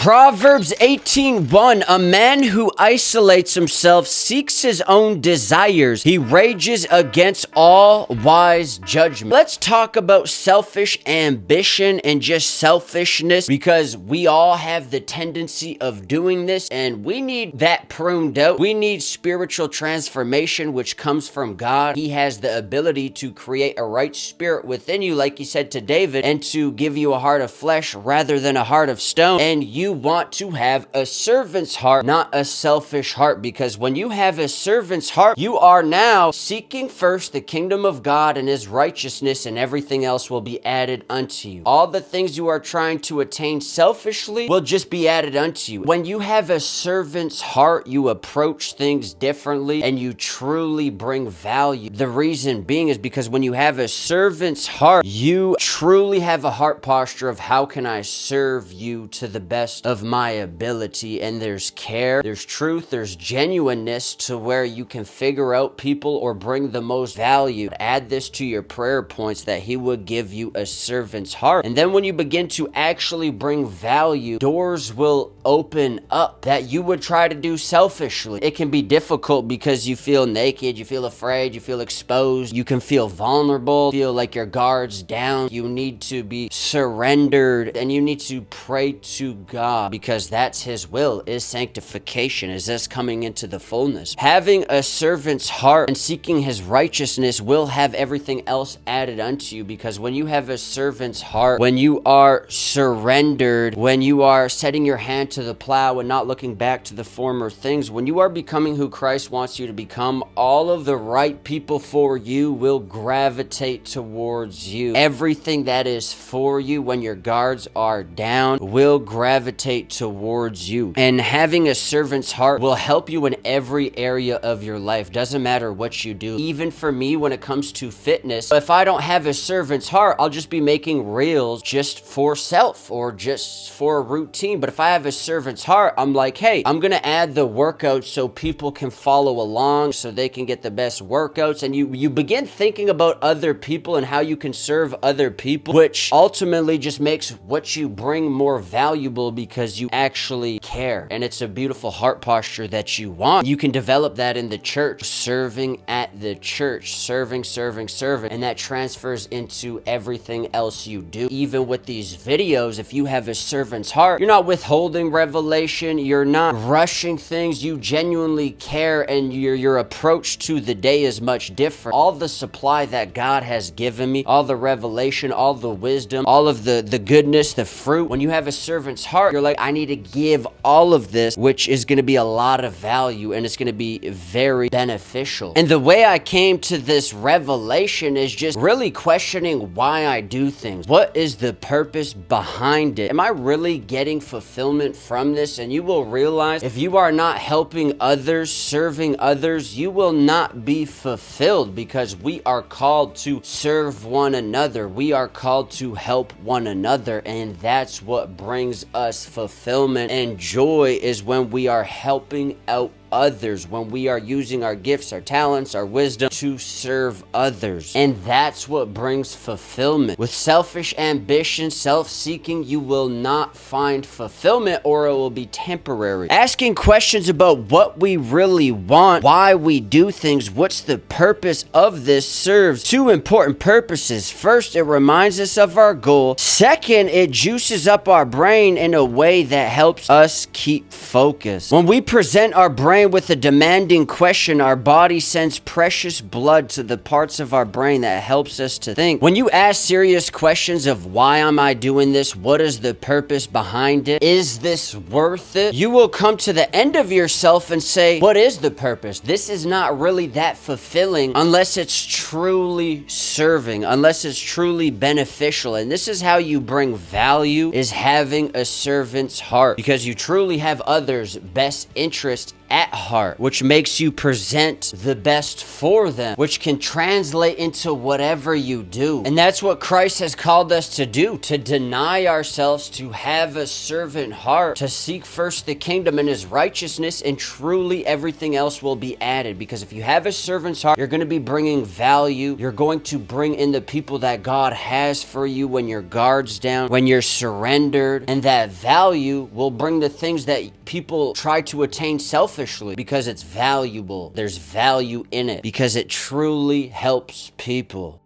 Proverbs 18:1, a man who isolates himself seeks his own desires. He rages against all wise judgment. Let's talk about selfish ambition and just selfishness, because we all have the tendency of doing this and we need that pruned out. We need spiritual transformation, which comes from God. He has the ability to create a right spirit within you, like he said to David, and to give you a heart of flesh rather than a heart of stone. And you want to have a servant's heart, not a selfish heart, because when you have a servant's heart, you are now seeking first the kingdom of God and his righteousness, and everything else will be added unto you. All the things you are trying to attain selfishly will just be added unto you. When you have a servant's heart, you approach things differently and you truly bring value. The reason being is because when you have a servant's heart, you truly have a heart posture of how can I serve you to the best of my ability. And there's care, there's truth, there's genuineness to where you can figure out people or bring the most value. Add this to your prayer points that he would give you a servant's heart. And then when you begin to actually bring value, doors will open up that you would try to do selfishly. It can be difficult because you feel naked, you feel afraid, you feel exposed, you can feel vulnerable, feel like your guard's down. You need to be surrendered and you need to pray to God, because that's his will, is sanctification, is us coming into the fullness. Having a servant's heart and seeking his righteousness will have everything else added unto you, because when you have a servant's heart, when you are surrendered, when you are setting your hand to the plow and not looking back to the former things, when you are becoming who Christ wants you to become, all of the right people for you will gravitate towards you. Everything that is for you when your guards are down will gravitate towards you. And having a servant's heart will help you in every area of your life. Doesn't matter what you do. Even for me, when it comes to fitness, if I don't have a servant's heart, I'll just be making reels just for self or just for a routine. But if I have a servant's heart, I'm like, hey, I'm gonna add the workouts so people can follow along, so they can get the best workouts. And you begin thinking about other people and how you can serve other people, which ultimately just makes what you bring more valuable, because you actually care. And it's a beautiful heart posture that you want. You can develop that in the church, serving at the church, serving, and that transfers into everything else you do. Even with these videos, if you have a servant's heart, you're not withholding revelation, you're not rushing things, you genuinely care, and your approach to the day is much different. All the supply that God has given me, all the revelation, all the wisdom, all of the goodness, the fruit, when you have a servant's heart, you're like, I need to give all of this, which is going to be a lot of value, and it's going to be very beneficial. And the way I came to this revelation is just really questioning why I do things. What is the purpose behind it? Am I really getting fulfillment from this? And you will realize if you are not helping others, serving others, you will not be fulfilled, because we are called to serve one another. We are called to help one another, and that's what brings us fulfillment and joy, is when we are helping out others, when we are using our gifts, our talents, our wisdom to serve others. And that's what brings fulfillment. With selfish ambition, self-seeking, you will not find fulfillment, or it will be temporary. Asking questions about what we really want, why we do things, what's the purpose of this, serves two important purposes. First, it reminds us of our goal. Second, it juices up our brain in a way that helps us keep focused. When we present our brain with a demanding question, our body sends precious blood to the parts of our brain that helps us to think. When you ask serious questions of why am I doing this? What is the purpose behind it? Is this worth it? You will come to the end of yourself and say, what is the purpose? This is not really that fulfilling unless it's truly serving, unless it's truly beneficial. And this is how you bring value, is having a servant's heart, because you truly have others' best interest at heart, which makes you present the best for them, which can translate into whatever you do. And that's what Christ has called us to do, to deny ourselves, to have a servant heart, to seek first the kingdom and his righteousness, and truly everything else will be added. Because if you have a servant's heart, you're going to be bringing value. You're going to bring in the people that God has for you when your guard's down, when you're surrendered, and that value will bring the things that people try to attain selfishly, because it's valuable. There's value in it because it truly helps people.